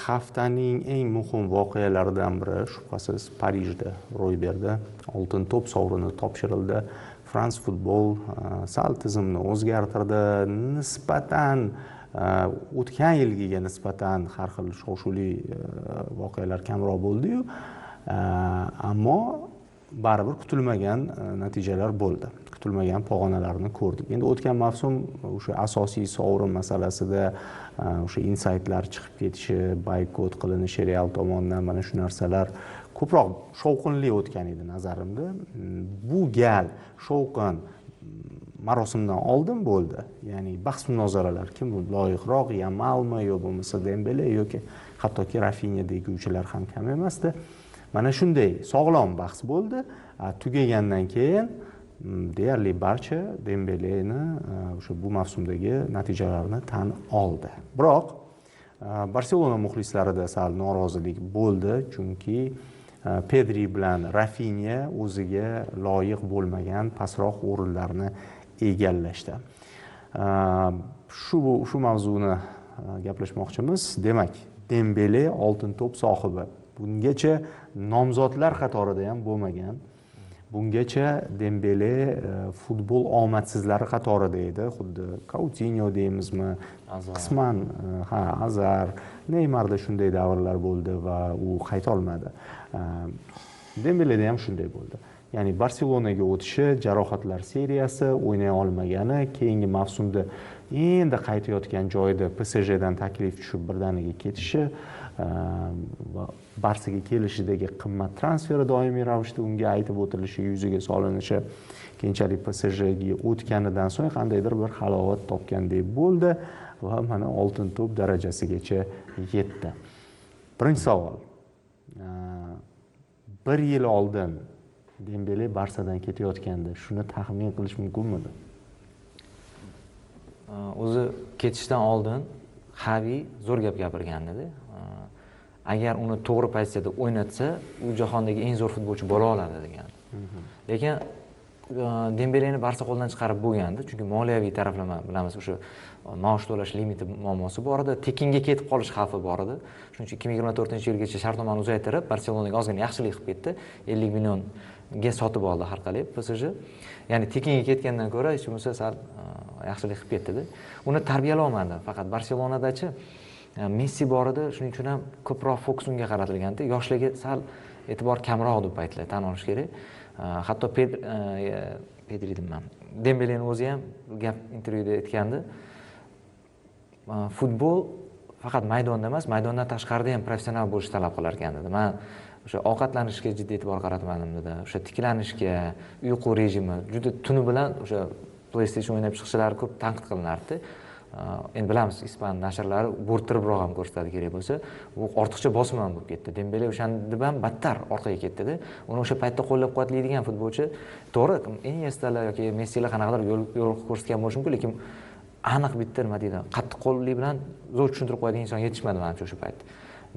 haftaning eng muhim voqealaridan biri shubhasiz Parijda ro'y berdi. Oltin to'p sovrini topshirildi. France Football sal tizimni o'zgartirdi. Nisbatan o'tgan yilgiga nisbatan har xil shov-shuvli voqealar kamroq bo'ldi-yu, ammo baribir kutilmagan natijalar bo'ldi. Kutilmagan pog'onalarni ko'rdik. Endi o'tgan mavsum o'sha asosiy sovrin masalasida o'sha insaytlar chiqib ketishi, boykot qilinishi Real tomonidan, mana shu narsalar ko'proq shovqinli o'tgan edi nazarimda. Bu gal shovqin marosimdan oldin bo'ldi. Ya'ni bahs-munozaralar kim loyiqroq, Yamalmi yo bo'lmasa Dembele yoki hattoki Rafinha deguvchilar ham kam emasdi. Mana shunday sog'lom bahs bo'ldi. Tugagandan keyin deyarli barcha Dembeleni o'sha bu mavsumdagi natijalarini tan oldi. Biroq Barselona muxlislarida sal norozilik bo'ldi, chunki Pedri bilan Rafinha o'ziga loyiq bo'lmagan pastroq o'rinlarni egallashdi. Shu mavzuni gaplashmoqchimiz. Demak, Dembele oltin to'p sohibi. Bungacha nomzodlar qatorida ham bo'lmagan. Bungacha Dembele futbol omadsizlari qatorida edi. Xuddi Coutinho deymizmi, qisman Azar, Neymarda shunday davrlar bo'ldi va u qayta olmadi. Dembeleda ham shunday bo'ldi. Ya'ni Barselonaga o'tishi, jarohatlar seriyasi, o'ynay olmagani, keyingi mavsumda endi qaytayotgan joyida PSJdan taklif tushib birdaniga ketishi va Barsaga kelishidagi qimmat transferi doimiy ravishda unga aytib o'tilishi, yuziga solinishi, keyinchalik PSJga o'tganidan so'ng qandaydir bir halovat topgandek bo'ldi va mana oltin to'p darajasigacha yetdi. Birinchi savol. 1 yil oldin Dembele Barsadan ketayotganda shuni taxmin qilish mumkinmidi? O'zi ketishdan oldin Xavi zo'r gap gapirgan edi. Agar uni to'g'ri pozitsiyada o'ynatsa, u jahondagi eng zo'r futbolchi bo'la oladi degan. Lekin Dembeleni Barsa qo'ldan chiqarib bo'lgandi, chunki moliyaviy taraflama bilamiz, o'sha maosh to'lash limiti muammosi bor edi, tekinga ketib qolish xavfi bor edi. Shuning uchun 2024-yilgacha shartnomani uzaytirib, Barselonaga ozgina yaxshilik qilib ketdi. 50 millionga sotib oldi har qalay PSG. Ya'ni tekinga ketgandan ko'ra hech bo'lmasa sal yaxshilik qilib ketdi-da. Uni tarbiyalolmadi. Faqat Barselonadachi Messi bor edi, shuning uchun ham ko'proq fokus unga qaratilgandi. Yoshligi sal e'tibor kamroq deb aytiladi, tan olish kerak. Hatto Pedri deyman. Dembeleni o'zi ham gap intervyuda aytgandi. Futbol faqat maydonda emas, maydondan tashqarida ham professional bo'lish talab qilar ekan dedi. Men o'sha ovqatlanishga jiddiy e'tibor qaratmadim dedi. O'sha tiklanishga, uyqu rejimi, juda tuni bilan o'sha PlayStation o'ynab chiqishlari ko'p tanqid qilinardi. Endi bilamiz, ispan nashrlari bo'rttiribroq ham ko'rsatadi kerak bo'lsa, bu ortiqcha bosim ham bo'lib ketdi. Dembele o'shanda ham battar orqaga ketdi-da. Uni o'sha paytda qo'llab-quvvatlaydigan futbolchi, to'g'ri, Iniestalar yoki Messilar qanaqadir yo'l ko'rsatgan bo'lishi mumkin, lekin aniq bitta nima deydi, qattiqqo'llik bilan zo'r tushuntirib qo'yadigan inson yetishmadi menimcha o'sha paytda.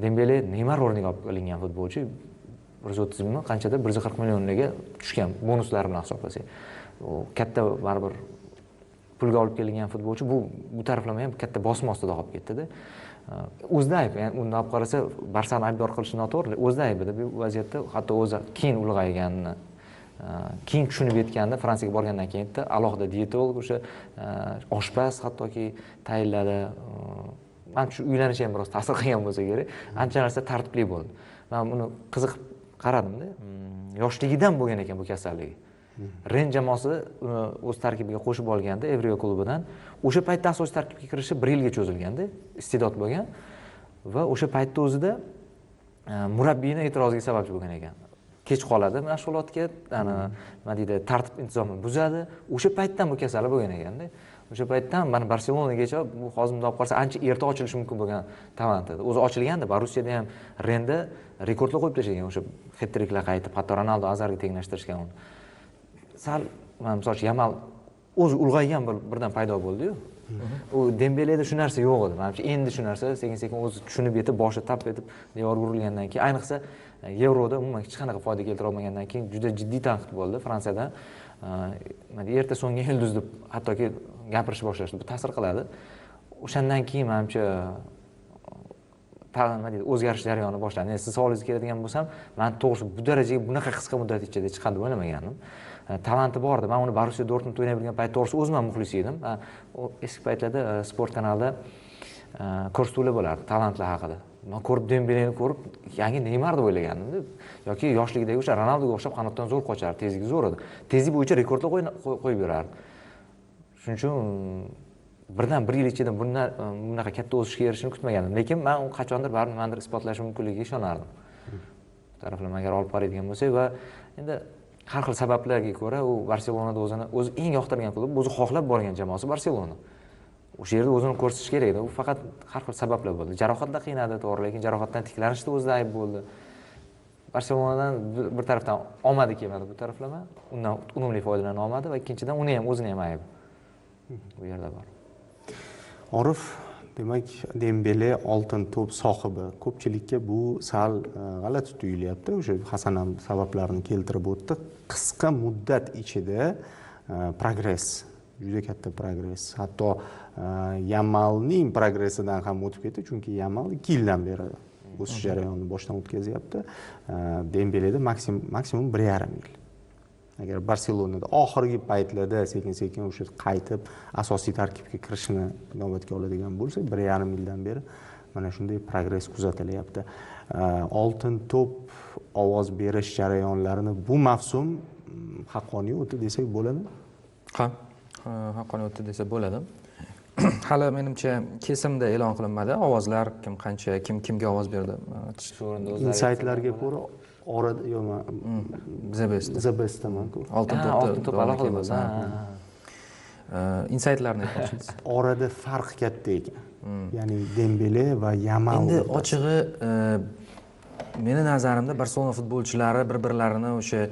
Dembele Neymar o'rniga olib olingan futbolchi, 130 million, qanchadir 140 millionlarga tushgan bonuslar bilan hisoblasak. U katta baribir pulga olib kelingan futbolchi, bu taraflama ham katta bosim ostida qolib ketdi-da. O'zida ayb, ya'ni undan olib qarasa, Barsani aybdor qilish noto'g'ri. O'zida aybida bu vaziyatda, hatto o'zi keyin ulg'ayganini, keyin tushunib yetganda, Fransiyaga borgandan keyin alohida diyetolog, o'sha oshpaz hattoki tayinladi. Men shu uylanishi ham biroz ta'sir qilgan bo'lsa kerak, ancha narsa tartibli bo'ldi. Men buni qiziqib qaradim-da. Yoshligidan bo'lgan ekan bu kasalligi. Ren jamoasi o'z tarkibiga qo'shib olganda Evrio klubidan, o'sha paytda asosiy tarkibga kirishi 1 yilga cho'zilganda, iste'dod bo'lgan va o'sha paytda o'zida murabbiyning e'tiroziga sababchi bo'lgan ekan. Kech qoladi mashg'ulotga, nima deydi, tartib intizomni buzadi. O'sha paytdan bu kasallik bo'lgan ekanda. O'sha paytdan mana Barselonagacha bu hozirda olib qarasa ancha erta ochilishi mumkin bo'lgan talent edi. O'zi ochilgandi, Borussiyada ham Renda rekordlar qo'yib tashlagan, o'sha hat-triklar qaytib, hatto Ronaldo Azarga tenglashtirishgan uni. Sal, misol uchun Yamal o'zi ulg'aygan birdan paydo bo'ldi-yu. U Dembeleda shu narsa yo'q edi. Menimcha endi shu narsa sekin-sekin o'zi tushunib yetib, boshi tap etib devorga urilgandan keyin, ayniqsa Yevroda umuman hech qanaqa foyda keltira olmagandan keyin juda jiddiy tanqid bo'ldi Fransiyada. Erta so'nggi yulduz deb hattoki gapirish boshlashdi. Bu ta'sir qiladi. O'shandan keyin menimcha nima deydi, o'zgarish jarayoni boshlandi. Siz savolingizga keladigan bo'lsam, men to'g'risi bu darajaga bunaqa qisqa muddat ichida chiqadi deb o'ylamagandim. Talanti bor edi. Men uni Borussiya Dortmundda o'ynay bilgan payt to'g'risi o'zim ham muxlis edim. Eski paytlarda sport kanalida ko'rsatuvlar bo'lardi talantlar haqida. Men ko'rib Dembeleni ko'rib, yangi Neymar deb o'ylagandim. Yoki yoshligidagi o'sha Ronaldoga o'xshab qanotdan zo'r qochardi, tezligi zo'r edi. Tezlik bo'yicha rekordlar qo'yib yurardi. Shuning uchun birdan bir yil ichida bunaqa katta o'sishga erishishini kutmagandim. Lekin men u qachondir baribir nimadir isbotlashi mumkinligiga ishonardim. Taraflarni agar olib boradigan bo'lsak va endi har xil sabablarga ko'ra u Barselonada o'zi eng yoqtirgan klub, o'zi xohlab borgan jamoasi Barselona. O'sha yerda o'zini ko'rsatish kerak edi. U faqat har xil sabablar bo'ldi. Jarohatlar qiynadi, to'g'ri, lekin jarohatdan tiklanishda o'zida ayb bo'ldi. Barselonadan bir tarafdan omadi kelmadi bu taraflama, undan unumli foydalana olmadi va ikkinchidan o'zini ham aybi bu yerda bor. Orif, demak, Dembele oltin to'p sohibi. Ko'pchilikka bu sal g'alati tuyulyapti. O'sha Hasan ham sabablarini keltirib o'tdi. Qisqa muddat ichida progress, juda katta progress. Hatto Yamalning progressidan ham o'tib ketdi, chunki Yamal 2 yildan beri o'sish jarayonini boshdan o'tkazyapti. Dembeleda maksimum 1,5 yil. Agar Barselonada oxirgi paytlarda sekin-sekin o'sha qaytib asosiy tarkibga kirishni inobatga oladigan bo'lsa, 1,5 yildan beri mana shunday progress kuzatilyapti. Oltin to'p ovoz berish jarayonlarini bu mavsum haqqoniy o'tdi desak bo'ladimi? Ha, haqqoniy o'tdi desa bo'ladi. Hali menimcha kesimda e'lon qilinmadi. Ovozlar kim qancha, kimga ovoz berdi. Insaytlarga ko'ra orada yo'qmi? The Best'daman-ku. Oltin to'p alohida bo'lsa. Insaytlarni aytmoqchisiz. Orada farq katta ekan. Ya'ni Dembele va Yamal. Endi ochig'i meni nazarimda Barselona futbolchilari bir-birlarini o'sha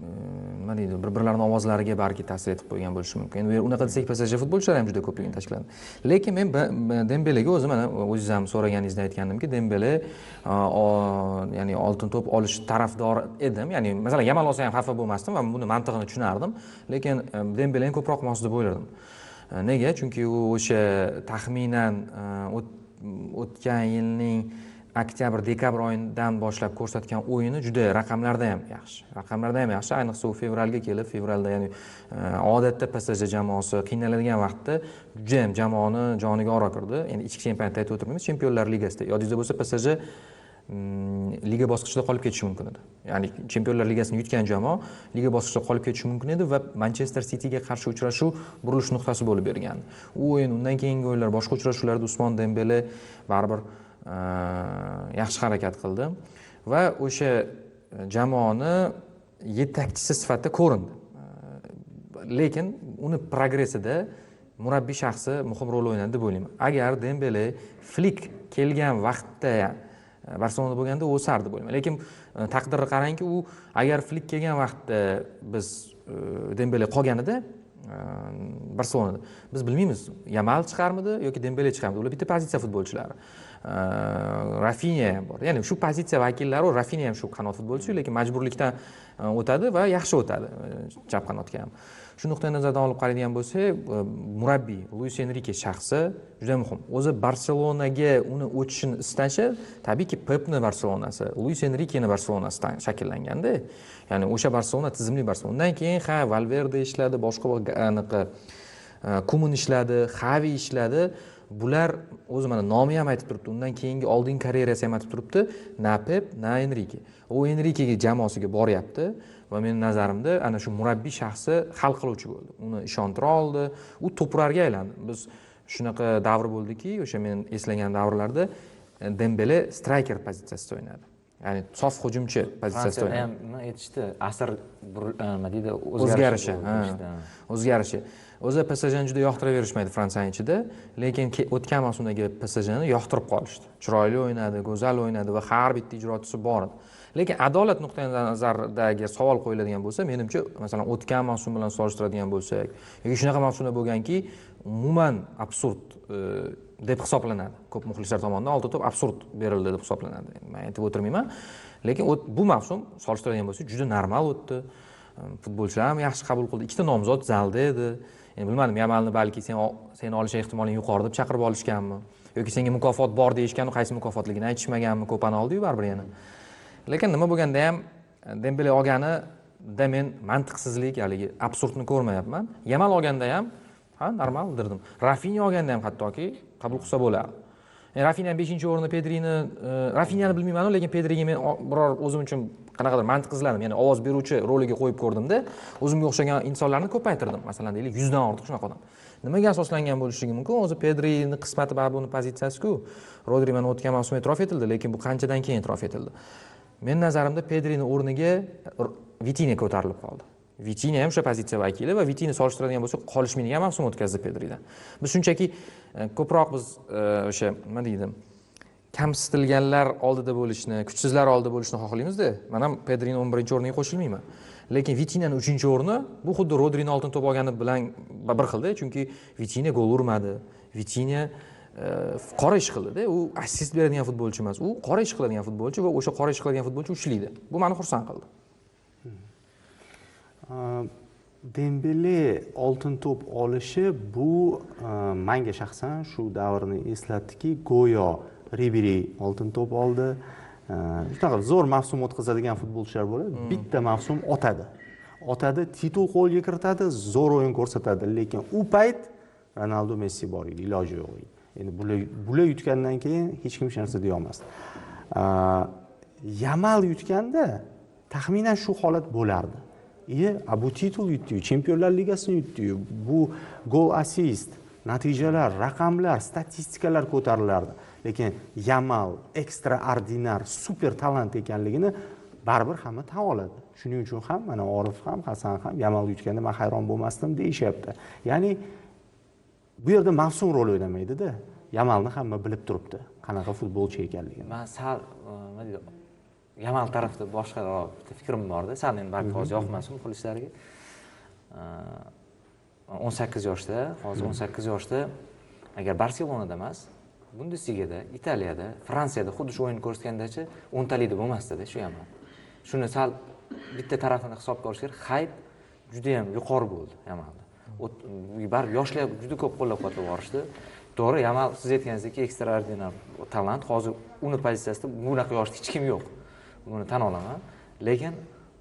nima deydi, bir-birlarining ovozlariga balki ta'sir etib qo'ygan bo'lishi mumkin. Endi unaqa desak, PSG futbolchilari ham juda ko'pligini tashkil qiladi. Lekin men Dembelega o'zim mana o'zingiz ham so'raganingizda aytgandimki, Dembele ya'ni oltin to'p olish tarafdori edim. Ya'ni masalan Yamal olsa ham xafa bo'lmasdim va buni mantig'ini tushunardim. Lekin Dembeleni ko'proq mos deb o'ylardim. Nega? Chunki u o'sha taxminan o'tgan yilning oktyabr-dekabr oyidan boshlab ko'rsatgan o'yini juda raqamlarda ham yaxshi. Ayniqsa u fevralga kelib, fevralda ya'ni odatda PSG jamoasi qiynaladigan vaqtda juda ham jamoani joniga ora kirdi. Ya'ni ichki chempionatda aytib o'tirmaymiz, Chempionlar Ligasida. Yodingizda bo'lsa, PSG liga bosqichida qolib ketishi mumkin edi. Ya'ni Chempionlar Ligasini yutgan jamoa liga bosqichida qolib ketishi mumkin edi va Manchester Cityga qarshi uchrashuv burilish nuqtasi bo'lib bergan. U o'yin, undan keyingi o'yinlar, boshqa uchrashuvlarda Usmon Dembele baribir yaxshi harakat qildi va o'sha jamoani yetakchisi sifatida ko'rindi. Lekin uni progressida murabbiy shaxsi muhim rol o'ynadi deb o'ylayman. Agar Dembele Flick kelgan vaqtda Barselonada bo'lganda o'sardi deb o'ylayman. Lekin taqdirni qarangki, u agar Flick kelgan vaqtda biz Dembele qolganida Barselonada biz bilmaymiz, Yamal chiqarmidi yoki Dembele chiqarmidi. Ular bitta pozitsiya futbolchilari. Rafinha ham bor. Ya'ni shu pozitsiya vakillari, Rafinha ham shu qanot futbolchi, lekin majburlikdan o'tadi va yaxshi o'tadi chap qanotga ham. Shu nuqtai nazardan olib qaraydigan bo'lsak, murabbiy Luis Enrique shaxsi juda muhim. O'zi Barselonaga uni o'tishini istashi, tabiiyki Pepni Barselonasi, Luis Enriquening Barselonasidan shakllanganda, ya'ni o'sha Barselona tizimli Barselona. Undan keyin Valverde ishladi, boshqa aniq Kuman ishladi, Xavi ishladi. Bular o'zi mana nomi ham aytib turibdi. Undan keyingi oldin karyerasi ham aytib turibdi. Na Pep, na Enrique. U Enriquega jamoasiga boryapti va mening nazarimda ana shu murabbiy shaxsi hal qiluvchi bo'ldi. Uni ishontira oldi. U to'purarga aylandi. Biz shunaqa davr bo'ldiki, o'sha men eslagan davrlarda Dembele striker pozitsiyasida o'ynadi. Ya'ni sof hujumchi pozitsiyasida o'ynadi. Fransiyada ham aytishdi, asr nima deydi, o'zgarishi. O'zi PSJni juda yoqtiraverishmaydi Fransiyaning ichida, lekin o'tgan mavsumdagi PSJni yoqtirib qolishdi. Chiroyli o'ynadi, go'zal o'ynadi va har bitta ijrochisi bor edi. Lekin adolat nuqtai nazaridagi savol qo'yiladigan bo'lsa, menimcha, masalan, o'tgan mavsum bilan solishtiradigan bo'lsak, yoki shunaqa mavsumda bo'lganki, umuman absurd deb hisoblanadi. Ko'p muxlislar tomonidan oltin to'p absurd berildi deb hisoblanadi. Men aytib o'tirmayman, lekin bu mavsum solishtiradigan bo'lsak, juda normal o'tdi. Futbolchilar ham yaxshi qabul qildi. Ikkita nomzod zalda edi. Bilmadim, Yamalni balki seni olish ehtimoli yuqori deb chaqirib olishganmi. yoki senga mukofot bor deyishganu qaysi mukofotligini aytishmaganmi ko'pani oldi-yu baribir yana. Lekin nima bo'lganda ham Dembele olganida men mantiqsizlik, haligi absurdni ko'rmayapman. Yamal olganda ham ha normal dirdim. Rafinha olganda ham hattoki qabul qilsa bo'lardi. Rafinha 5-o'rinda Pedrini, Rafinhani bilmayman, lekin Pedriga men biror o'zim uchun qanaqadir mantiq izladim. Ya'ni ovoz beruvchi roliga qo'yib ko'rdimda, o'zimga o'xshagan insonlarni ko'paytirdim. Masalan, deylik 100 dan ortiq shunaqa odam. Nimaga asoslangan bo'lishligi mumkin? O'zi Pedrini qismati baribir uni pozitsiyasi-ku. Rodri mana o'tgan mavsum e'tirof etildi, lekin bu qanchadan keyin e'tirof etildi. Men nazarimda Pedrini o'rniga Vitinha ko'tarilib qoldi. Vitinha ham o'sha pozitsiya vakili va Vitinha solishtiradigan bo'lsak, qolish meni ham mavsum o'tkazdi Pedridan. Biz shunchaki ko'proq biz o'sha nima deydi, kamsitilganlar oldida bo'lishni, kuchsizlar oldida bo'lishni xohlaymiz-da. Men ham Pedrini 11-o'rniga qo'shilmayman. Lekin Vitinhaning 3-o'rni bu xuddi Rodrining oltin to'p olgani bilan bir xilda, chunki Vitinha gol urmadi. Vitinha qora ish qildi-da, u assist beradigan futbolchi emas, u qora ish qiladigan futbolchi va o'sha qora ish qiladigan futbolchi ushlaydi. Bu meni xursand qildi. Dembele oltin to'p olishi bu menga shaxsan shu davrni eslatdiki, go'yo Ribery oltin to'p oldi. Shunaqa zo'r mavsum o'tkazadigan futbolchilar bo'ladi, bitta mavsum otadi, titul qo'lga kiritadi, zo'r o'yin ko'rsatadi, lekin u payt Ronaldo, Messi bor edi, iloji yo'q edi. Endi bular yutgandan keyin hech kim hech narsa deya olmasdi. Yamal yutganda taxminan shu holat bo'lardi. Bu titul yutdi-yu, Chempionlar Ligasini yutdi-yu, bu gol assist, natijalar, raqamlar, statistikalar ko'tarilardi. Lekin Yamal ekstraordinar, super talant ekanligini baribir hamma tan oladi. Shuning uchun ham mana Orif ham, Hasan ham Yamal yutganda men hayron bo'lmasdim deyishyapti. Ya'ni bu yerda mavsum rol o'ynamaydi-da. Yamalni hamma bilib turibdi, qanaqa futbolchi ekanligini. Men sal nima deydi, Yamal tarafida boshqa bitta fikrim bor-da. Sal endi balki hozir yoqmasin muxlislarga. 18 yoshda, hozir 18 yoshda agar Barselonada emas, Bundesligada, Italiyada, Fransiyada xuddi shu o'yin ko'rsatgandacha 10 talikda bo'lmasdi-da shu Yamal. Shuni sal bitta tarafini hisobga olish kerak. Hype juda ham yuqori bo'ldi Yamalda. Baribir yoshlar juda ko'p qo'llab-quvvatlab borishdi. To'g'ri, Yamal siz aytganingizdek ekstraordinar talant. Hozir uni pozitsiyasida bunaqa yoshda hech kim yo'q. Buni tan olaman. Lekin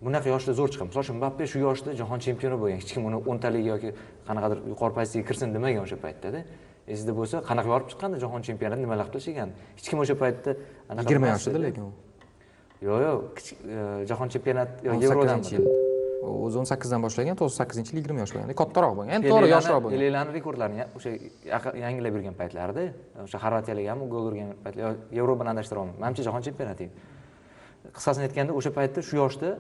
bunaqa yoshda zo'r chiqadi. Masalan, Mbappe shu yoshda jahon chempioni bo'lgan. Hech kim uni 10 talik yoki qanaqadir yuqori pozitsiyaga kirsin demagan o'sha paytda-da. Esingizda bo'lsa, qanaqa yorib chiqqanda jahon chempionati nimalar qilish ekan. Hech kim o'sha paytda anaqa 20 yoshda lekin u. Yo'q, jahon chempionati Yevrodan yil. O'zi 18 dan boshlagan, 98-yil 20 yosh bo'lgan. Kattaroq bo'lgan. Endi to'g'ri yoshroq bo'lgan. Pelelarning rekordlarini o'sha yangilab yurgan paytlarida, o'sha Xorvatiyalik ham gol urgan paytlar, Yevro bilan adashtira olmayman. Menimcha jahon chempionati. Qisqasini aytganda, o'sha paytda shu yoshda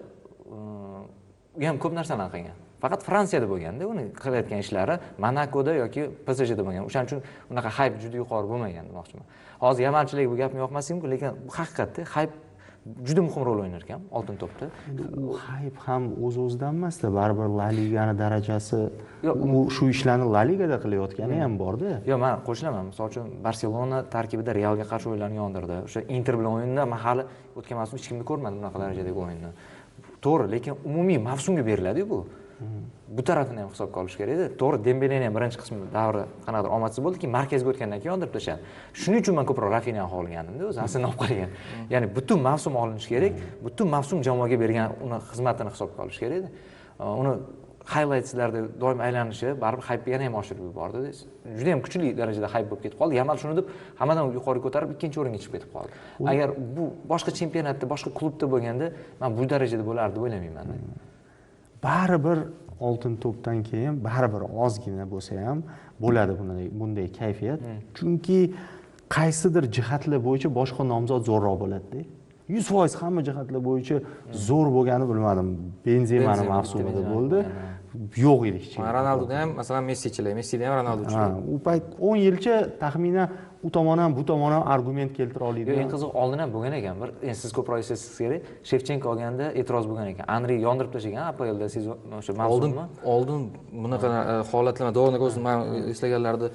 u ham ko'p narsalarni qilgan. Faqat Fransiyada bo'lganda uni qilayotgan ishlari Monakoda yoki PSJda bo'lgan. O'shaning uchun unaqa hype juda yuqori bo'lmagan demoqchiman. Hozir yamalchilik bu gapni yoqmasligi mumkin, lekin bu haqiqatda hype juda muhim rol o'ynar ekan oltin to'pda. U hype ham o'z-o'zidan emasda, baribir La Ligani darajasi, u shu ishlarni La Ligada qilayotgani ham bor-da. Yo'q, men qo'shilaman. Misol uchun Barselona tarkibida Realga qarshi o'yinlarni yondirdi. O'sha Inter bilan o'yinda mahali o'tgan mavsum hech kimni ko'rmadim bunaqa darajadagi o'yinni. To'g'ri, lekin umumiy mavsumga beriladi-ku bu. Bu tarafini ham hisobga olish kerak edi. To'g'ri, Dembelening ham birinchi qismi davri qanaqadir omadsiz bo'ldiki, markazga o'tgandan keyin yondirib tashladi. Shuning uchun men ko'proq Rafinhani xohlagandim-da, o'zi aslini olib qaragan. Ya'ni butun mavsum olinishi kerak, butun mavsum jamoaga bergan uni xizmatini hisobga olish kerak edi. Uni highlightslarda doim aylanishi baribir hype yana ham oshirib yubordi. Juda ham kuchli darajada hype bo'lib ketib qoldi. Yamal shuni deb hammadan yuqori ko'tarib ikkinchi o'ringa chiqib ketib qoldi. Agar bu boshqa chempionatda, boshqa klubda bo'lganda, men bu darajada bo'lardi deb o'ylamayman. Baribir oltin to'pdan keyin baribir ozgina bo'lsa ham bo'ladi bunday kayfiyat. Chunki qaysidir jihatlar bo'yicha boshqa nomzod zo'rroq bo'ladi-da. 100% hamma jihatlar bo'yicha zo'r bo'lgani bilmadim. Benzemani mavsumida bo'ldi. Yo'q edi hech kim. Ronaldoda ham, masalan, Messichilar, Messida ham Ronaldo uchun. U payt 10 yilcha taxminan u tomon ham bu tomon ham argument keltira oladi. Eng qiziq oldin ham bo'lgan ekan. Bir siz ko'proq eslasangiz kerak, Shevchenko olganda e'tiroz bo'lgan ekan. Anri yondirib tashlagan APLda sezon o'sha mavsumni. Oldin bunaqa holatlar Dorniga o'zim men eslaganlarda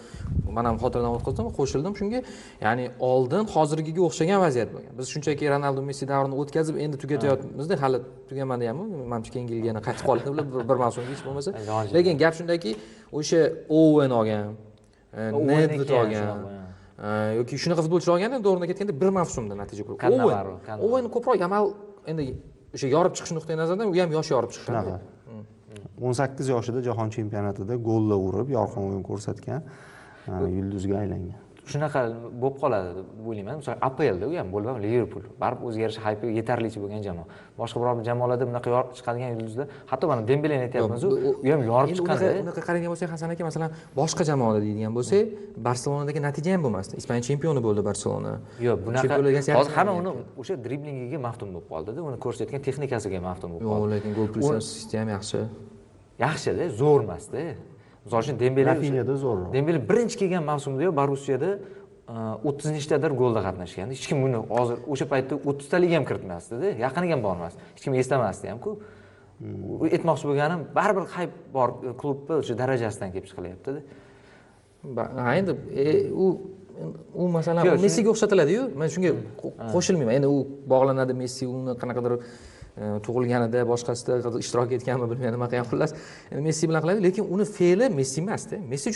men ham xotiradan o'tkazdim, qo'shildim shunga. Ya'ni oldin hozirgiga o'xshagan vaziyat bo'lgan. Biz shunchaki Ronaldo, Messi davrini o'tkazib endi tugatayotmizda, hali tugamadi ham, menimcha keyingi yilga yana qaytib qoladi bir mavsumga hech bo'lmasa. Lekin gap shundaki, o'sha Owen olgan, Nedved olgan, yoki shunaqa futbolchilar olganda endi o'rniga ketganda bir mavsumda natija ko'rib. Kannavaro, Owen ko'proq Yamal endi o'sha yorib chiqish nuqtai nazaridan u ham yosh yorib chiqqan. Shunaqa. 18 yoshida jahon chempionatida gollar urib, yorqin o'yin ko'rsatgan, yulduzga aylangan. Shunaqa bo'lib qoladi deb o'ylayman. Misol APLda u ham bo'lib, Liverpool baribir o'zgarish haypi yetarlicha bo'lgan jamoa. Boshqa biror jamoalarda bunaqa yorib chiqadigan yulduzlar, hatto mana Dembeleni aytyapmiz, u ham yorib chiqqanda. Unaqa qaraydigan bo'lsak, Hasan aka, masalan, boshqa jamoada deydigan bo'lsak, Barselonadagi natija ham bo'lmasdi. Ispaniya chempioni bo'ldi Barselona. Yo'q, bunaqa hozir hamma uni o'sha driblingiga maftun bo'lib qoldi-da, uni ko'rsatgan texnikasiga maftun bo'lib qoldi. Yo'q, lekin gol plus assist ham yaxshi. Yaxshi-da, zo'r emas-da. Misol uchun Dembele Rafinhada zo'rroq. Dembele birinchi kelgan mavsumda Borussiyada 30 nechtadir golda qatnashgan. Hech kim buni hozir o'sha paytda 30 talik ham kiritmasdi-da, yaqiniga ham bormasdi. Hech kim eslamasdi ham-ku. Aytmoqchi bo'lganim, baribir hayp bor klubni o'sha darajasidan kelib chiqilyapti-da. Ha, endi u masalan Messiga o'xshatiladi-yu. Men shunga qo'shilmayman. Endi u bog'lanadi Messi uni qanaqadir tug'ilganida boshqasida ishtirok etganmi bilmayman, nima qilgan xullas. Endi Messi bilan qiladi, lekin uni fe'li Messi emas-da. Messi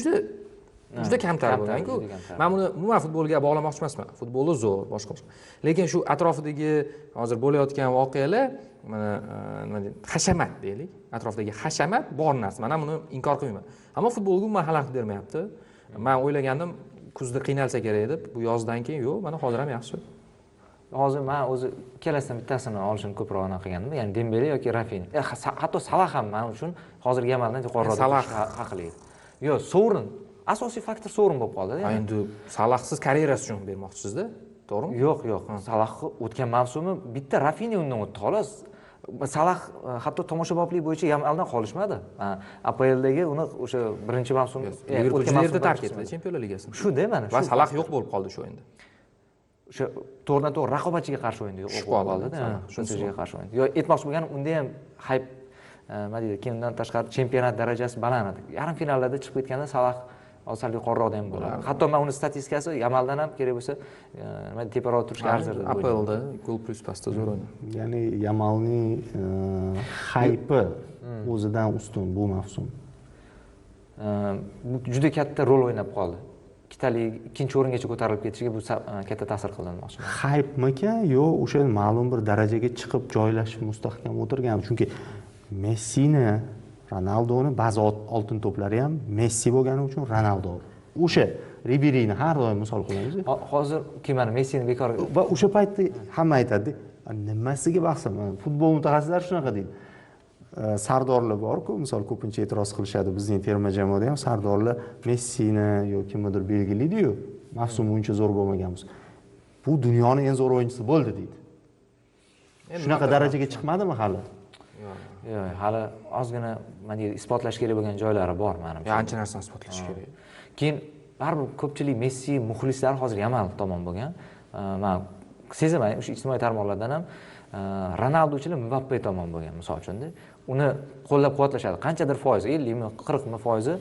juda kamtar bo'lgan-ku. Men buni umuman futbolga bog'lamoqchi emasman. Futbolda zo'r, boshqa. Lekin shu atrofidagi hozir bo'layotgan voqealar mana nima deydi, hashamat deylik. Atrofdagi hashamat bor narsa. Men buni inkor qilmayman. Ammo futbolga umuman xalaqit bermayapti. Men o'ylagandim, kuzda qiynalsa kerak edi. Bu yozdan keyin yo'q, mana hozir ham yaxshi. Hozir men o'zi ikkalasidan bittasini olishni ko'proq aniq qilgandim. Ya'ni Dembele yoki Rafinha. Hatto Salah ham men uchun hozirgi Yamaldan yuqoriroq haqli edi. Yo'q, sovrin. Asosiy faktor sovrin bo'lib qoldi. Endi Salahsiz karyerasi uchun bermoqchisizda, to'g'rimi? Yo'q. Salah o'tgan mavsumi bitta Rafinha undan o'tdi, xolos. Salah hatto tomoshoboblik bo'yicha Yamaldan qolishmadi. APLdagi uni o'sha birinchi mavsum o'tgan mavsumda tark etdi Chempionlar Ligasini. Shu-da mana. Va Salah yo'q bo'lib qoldi shu o'yinda. O'sha to'g'ridan-to'g'ri raqobatchiga qarshi o'yinda yo'q bo'lib qoldi-da. Shunchaga qarshi o'yin. Yo, aytmoqchi bo'lganim, unda ham hayp nima deydi, kimdan tashqari chempionat darajasi baland edi. Yarim finallarda chiqib ketganda Salah sal yuqoriroq ham bo'ladi. Hatto men uni statistikasi Yamaldan ham kerak bo'lsa, nima teparoq turishga arzirdi. APLda gol plus pastda zo'r o'yin. Ya'ni Yamalning haypi o'zidan ustun bu mavsum. Bu juda katta rol o'ynab qoldi. Ikkitalik ikkinchi o'ringacha ko'tarilib ketishiga bu katta ta'sir qildi demoqchiman. Haypmikan yo o'sha ma'lum bir darajaga chiqib joylashib mustahkam o'tirgan. Chunki Messini, Ronaldoni ba'zi oltin to'plari ham Messi bo'lgani uchun Ronaldo. O'sha Riberyni har doim misol qo'yamiz. Hozir mana Messini bekor va o'sha paytda hamma aytadi, nimasiga bahsman? Futbol mutaxassislari shunaqa deydi. Sardorlar bor-ku, misol ko'pincha e'tiroz qilishadi. Bizning terma jamoada ham sardorlar Messini yoki kimnidir belgilaydi-yu, mavsum uncha zo'r bo'lmaganmiz. Bu dunyoning eng zo'r o'yinchisi bo'ldi deydi. Shunaqa darajaga chiqmadimi hali? Yo'q, hali ozgina mana isbotlash kerak bo'lgan joylari bor menimcha. Ancha narsani isbotlash kerak. Keyin baribir ko'pchilik Messi muxlislari hozir Yamal tomon bo'lgan. Men sezaman o'sha ijtimoiy tarmoqlardan ham Ronaldochilar Mbappe tomon bo'lgan, misol uchun-da. Uni qo'llab-quvvatlashadi. Qanchadir foiz, 50 mi, 40 mi foizi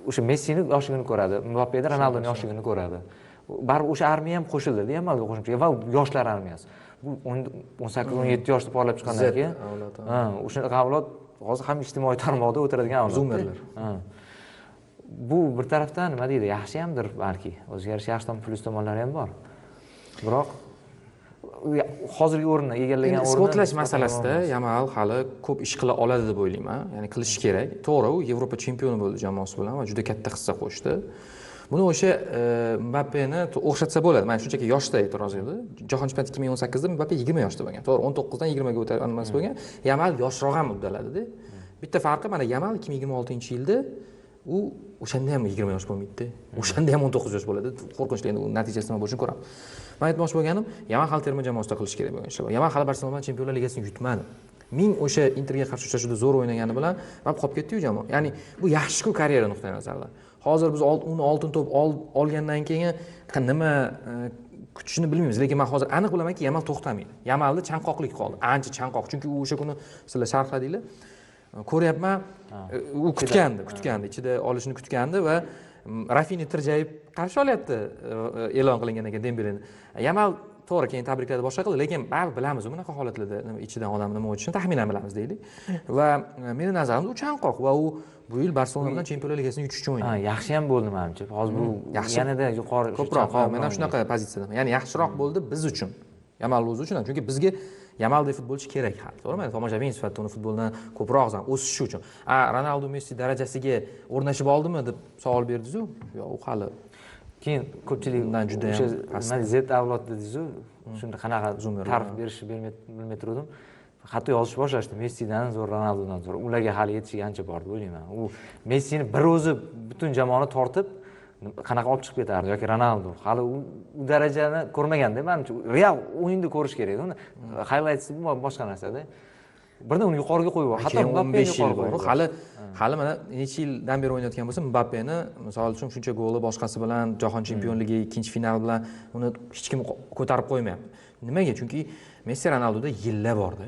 o'sha Messini yoshligini ko'radi, Mbappeda Ronaldoning yoshligini ko'radi. Baribir o'sha armiya ham qo'shildi, Yamalga qo'shimcha va yoshlar armiyasi. Bu 18-17 yoshda porlab chiqqandan keyin o'sha avlod hozir ham ijtimoiy tarmoqda o'tiradigan avlod. Zoomerlar. Bu bir tarafdan nima deydi, yaxshi hamdir balki. O'zgarish yaxshi tomon, plyus tomonlari ham bor. Biroq hozirgi o'rinni egallagan o'rni isbotlash masalasida Yamal hali ko'p ish qila oladi deb o'ylayman. Ya'ni qilish kerak. To'g'ri, u Yevropa chempioni bo'ldi jamoasi bilan va juda katta hissa qo'shdi. Buni o'sha Mbappeni o'xshatsa bo'ladi. Men shunchaki yoshda e'tiroz edi. Jahon chempionati 2018 da Mbappe 20 yoshda bo'lgan. To'g'ri, 19 dan 20 ga o'tganmas bo'lgan. Yamal yoshroq ham uddaladida. Bitta farqi mana Yamal 2026-yilda u o'shanda ham 20 yosh bo'lmaydi. O'shanda ham 19 yosh bo'ladi. Qo'rqinchli, endi u natijasi nima bo'lishini ko'ramiz. Men aytmoqchi bo'lganim, Yamal hali terma jamoasida qilish kerak bo'lgan ishlar bor. Yamal hali Barselona Chempionlar Ligasini yutmadi. Ming o'sha Interga qarshi uchrashuvda zo'r o'ynagani bilan va qolib ketdi-yu jamoa. Ya'ni bu yaxshi-ku karyera nuqtai nazaridan. Hozir biz uni oltin to'p olgandan keyin nima kutishni bilmaymiz, lekin men hozir aniq bilamanki, Yamal to'xtamaydi. Yamalda chanqoqlik qoldi, ancha chanqoq. Chunki u o'sha kuni sizlar sharhladinglar. Ko'ryapman, u kutgandi, ichida olishni kutgandi va Rafinha tirjayib qarshi olyapti e'lon qilingandan keyin Dembeleni. Yamal to'g'ri keyin tabrikladi boshqa qildi, lekin baribir bilamiz bunaqa holatlarda nima ichidan odam nima o'tishini taxminan bilamiz deylik. Va meni nazarimda u chanqoq va u bu yil Barselona bilan Chempionlar Ligasini yutish uchun o'ynadi. Yaxshi ham bo'ldi menimcha. Hozir bu yanada yuqori ko'proq, men ham shunaqa pozitsiyadaman. Ya'ni yaxshiroq bo'ldi biz uchun. Yamal o'zi uchun ham, chunki bizga Yamaldek futbolchi kerak hali. To'g'rimi? Tomoshabin sifatida uni futboldan ko'proq o'sishi uchun. Ronaldo Messi darajasiga o'rnashib oldimi deb savol berdingiz-ku? Yo'q, u hali. Keyin ko'pchilik undan juda ham nima Z avlod dedingiz-ku, shunda qanaqa ta'rif berishni bilmay turdim. Hatto yozishni boshlashdi. Messidan zo'r, Ronaldodan zo'r. Ularga hali yetishiga ancha bor deb o'ylayman. U Messini bir o'zi butun jamoani tortib qanaqa olib chiqib ketardi yoki Ronaldo. Hali u darajani ko'rmaganda, menimcha real o'yinda ko'rish kerak edi. Uni highlights boshqa narsada. Birdan uni yuqoriga qo'yib yubordi. Hatto Mbappeni yuqoriga qo'yib yubordi. Hali mana necha yildan beri o'ynayotgan bo'lsa, Mbappeni, misol uchun shuncha goli boshqasi bilan Jahon Chempionligi ikkinchi final bilan uni hech kim ko'tarib qo'ymayapti. Nimaga? Chunki Messi, Ronaldoda yillar borda.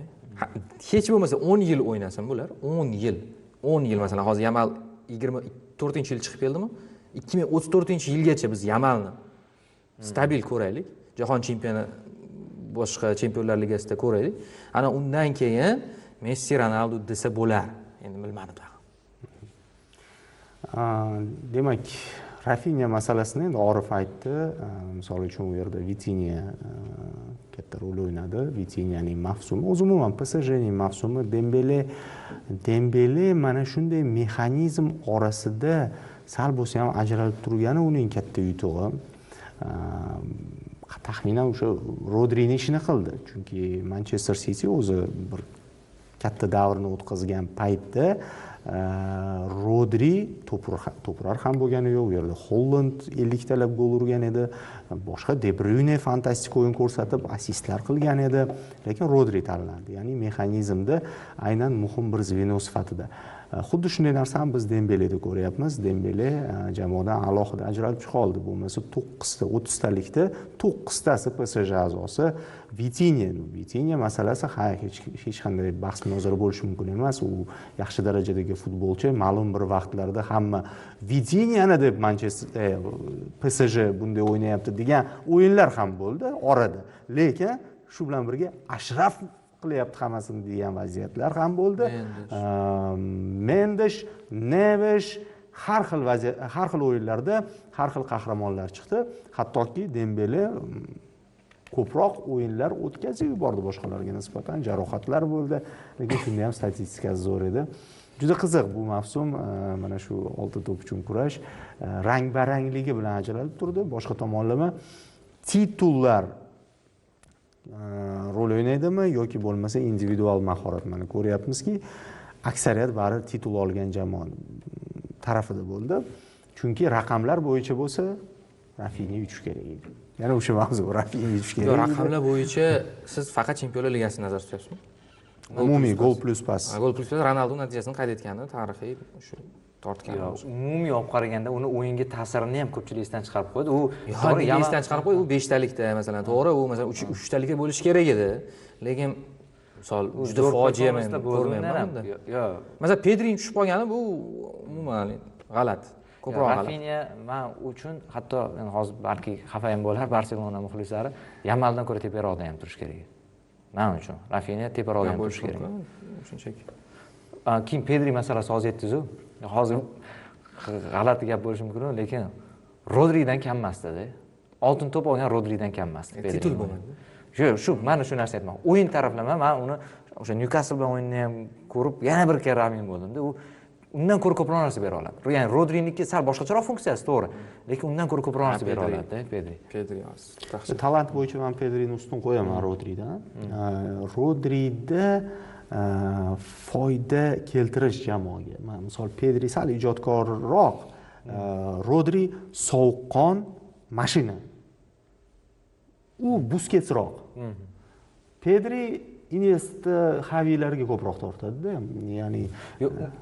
Hech bo'lmasa 10 yil o'ynasin bular, 10 yil. 10 yil masalan, hozir Yamal 24-yil chiqib keldimi? 2034-yilgacha biz Yamalni stabil ko'raylik. Jahon chempioni boshqa Chempionlar Ligasida ko'raylik. Ana undan keyin Messi, Ronaldo desa bo'lar. Endi bilmadim. Demak, Rafinha masalasini endi Orif aytdi. Misol uchun u yerda Vitinha katta rol o'ynadi. Vitinhaning mavsumi, o'zi umuman PSJning mavsumi, Dembele mana shunday mexanizm orasida sal bo'lsa ham ajralib turgani uning katta yutug'i. Taxminan o'sha Rodrining ishini qildi. Chunki Manchester City o'zi bir katta davrni o'tkazgan paytda Rodri to'prar ham bo'lgani yo'q. U yerda Holland 50 talab gol urgan edi. Boshqa De Bruyne fantastik o'yin ko'rsatib, assistlar qilgan edi. Lekin Rodri tanlandi. Ya'ni mexanizmda aynan muhim bir zveno sifatida. Xuddi shunday narsani biz Dembeleda ko'ryapmiz. Dembele jamoadan alohida ajralib chiqa oldi. Bo'lmasa 9 ta 30 talikda 9 tasi PSG a'zosi. Vitinha masalasi hech qanday bahs munozara bo'lishi mumkin emas. U yaxshi darajadagi futbolchi. Ma'lum bir vaqtlarda hamma Vitinhani deb Manchester PSG bunday o'ynayapti degan o'yinlar ham bo'ldi orada. Lekin shu bilan birga Ashraf qilyapti hammasini degan vaziyatlar ham bo'ldi. Mendes, Neves har xil o'yinlarda har xil qahramonlar chiqdi. Hattoki Dembele ko'proq o'yinlar o'tkazib yubordi boshqalarga nisbatan, jarohatlar bo'ldi, lekin shunda ham statistikasi zo'r edi. Juda qiziq bu mavsum, mana shu 6 to'p uchun kurash rang-barangligi bilan ajralib turdi. Boshqa tomonlama titullar rol o'ynaydimi yoki bo'lmasa individual mahorat. Mana ko'ryapmizki, aksariyat bari titul olgan jamoa tarafida bo'ldi. Chunki raqamlar bo'yicha bo'lsa, Rafinha yutish kerak edi. Yana o'sha mavzu, Rafinha yutish kerak edi. Raqamlar bo'yicha siz faqat Chempionlar Ligasini nazarda tutyapsizmi? Umumiy gol plus pas. Gol plus pas Ronaldo natijasini qayd etgani tarixiy shu tortgan. Umumiy olib qaraganda uni o'yinga ta'sirini ham ko'pchilik esdan chiqarib qo'ydi. U to'g'ri esdan chiqarib qo'ydi, u 5 talikda masalan, to'g'ri, u masalan 3 talikda bo'lishi kerak edi. Lekin misol juda fojia men ko'rmayman. Yo'q. Masalan, Pedrining tushib qolgani bu umuman g'alat. Ko'proq g'alat. Rafinha men uchun hatto men hozir balki xafa ham bo'lar Barselona muxlislari, Yamaldan ko'ra teparoqda ham turish kerak. Men uchun Rafinha teparoqda ham turish kerak. Shunchaki. Keyin Pedri masalasi hozir aytdingiz-ku. Hozir g'alati gap bo'lishi mumkin, lekin Rodridan kam emasdi-da. Oltin to'p olgan Rodridan kam emasdi. Titul bo'lmadi. Shu mana shu narsa aytmoqman. O'yin taraflama, men uni o'sha Newcastle bilan o'yinni ham ko'rib, yana bir karra amin bo'ldim-da. U undan ko'ra ko'proq narsa bera oladi. Ya'ni Rodriniki sal boshqacharoq funksiyasi, to'g'ri. Lekin undan ko'ra ko'proq narsa bera oladi-da, Pedri. Talant bo'yicha men Pedrini ustun qo'yaman Rodridan. Rodrida foyda keltirish jamoaga. Misol Pedri sal ijodkorroq, Rodri sovuqqon mashina. U Busquetsroq. Pedri Iniesta, Xavilarga ko'proq tortadi-da. Ya'ni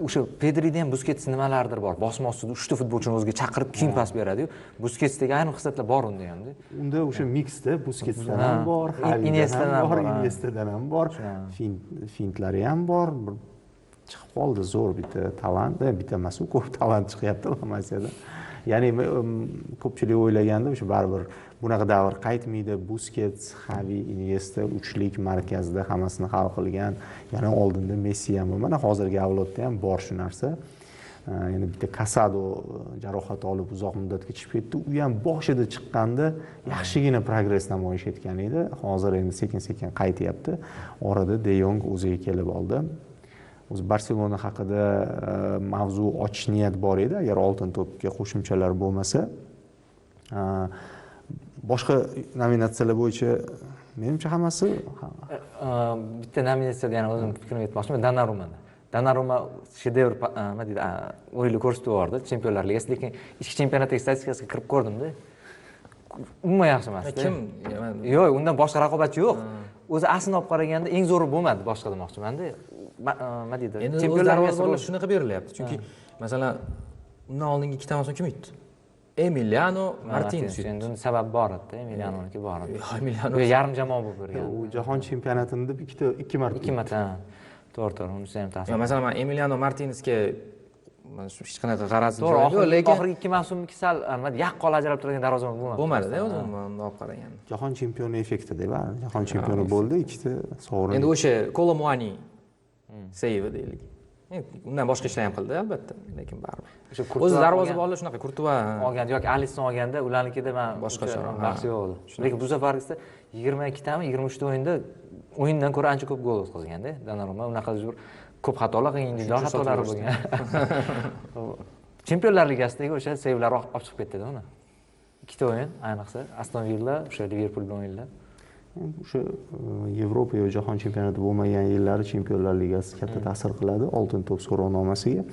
o'sha Pedrida ham Busquets nimalardir bor. Bosma ostida 3 ta futbolchini o'ziga chaqirib keyin pas beradi-yu. Busquetsdagi ayrim xislatlar bor unda ham-da. Unda o'sha miksda Busquetsdan ham bor, Iniestadan ham bor, fintlari ham bor. Chiqib qoldi zo'r bitta talant, bitta emas, ko'p talant chiqyapti La Masiyada. ya'ni ko'pchilik o'ylaganda o'sha baribir bunaqa davr qaytmaydi. Buskets, Xavi, Iniesta uchlik markazda hammasini hal qilgan, yana oldinda Messi ham bor. Mana hozirgi avlodda ham bor shu narsa. Yana bitta Casado jarohat olib uzoq muddatga chiqib ketdi. U ham boshida chiqqanda yaxshigina progress namoyish etgan edi. Hozir endi sekin-sekin qaytyapti. Orada De Jong o'ziga kelib oldi. O'zi Barselona haqida mavzu ochish niyat bor edi, agar oltin to'pga qo'shimchalar bo'lmasa. Boshqa nominatsiyalar bo'yicha menimcha hammasi bitta nominatsiyada yana o'zim fikrimni aytmoqchiman. Donnarumma shedevr nima deydi, o'yinni ko'rsatib yubordi Chempionlar Ligasida, lekin ichki chempionatdagi statistikasiga kirib ko'rdim-da. Umuman yaxshi emas. Kim? Yo'q, undan boshqa raqobatchi yo'q. O'zi aslini olib qaraganda eng zo'ri bo'lmadi boshqa demoqchiman-da. Nima deydi? Endi Chempionlar Ligasi shunaqa berilyapti. Chunki masalan, undan oldingi ikkita mavsum kim yutdi? Emiliano Martines yutdi. Endi sababi bor edi, Emilianoniki bor edi. Emiliano yarim jamoa bo'lib bergan. u jahon chempionatida ikki marta. Ikki marta. To'g'ri, unisi ham ta'sir. Masalan, men Emiliano Martinesga hech qanaqa g'arazim To'g'ri, yo'q, lekin oxirgi ikki mavsumniki sal nima yaqqol ajralib turgan darvozabon bo'lmadi. bo'lmadi-da o'zim bunday olib qaraganda. Jahon chempioni effekti deb, jahon chempioni bo'ldi, ikkita sovrin. Endi o'sha Kolo Muani seyvi deylik. Undan boshqa ishlar ham qildi albatta, lekin baribir. O'zi darvozabonlar shunaqa Kurtuva olganda yoki Alisson olganda ularnikida men boshqacha bahs yo'q edi. Lekin bu safargisi 22 tami 23 ta o'yindan ko'ra ancha ko'p gol o'tkazganda Donnarumma. Unaqa ko'p xatolar, individual xatolari bo'lgan. Chempionlar Ligasidagi o'sha sevlar olib chiqib ketdi-da uni. Ikkita o'yin, ayniqsa Aston Villa o'sha Liverpool bilan o'yinlar. O'sha Yevropa yo jahon chempionati bo'lmagan yillari Chempionlar Ligasi katta ta'sir qiladi oltin to'p so'rovnomasiga.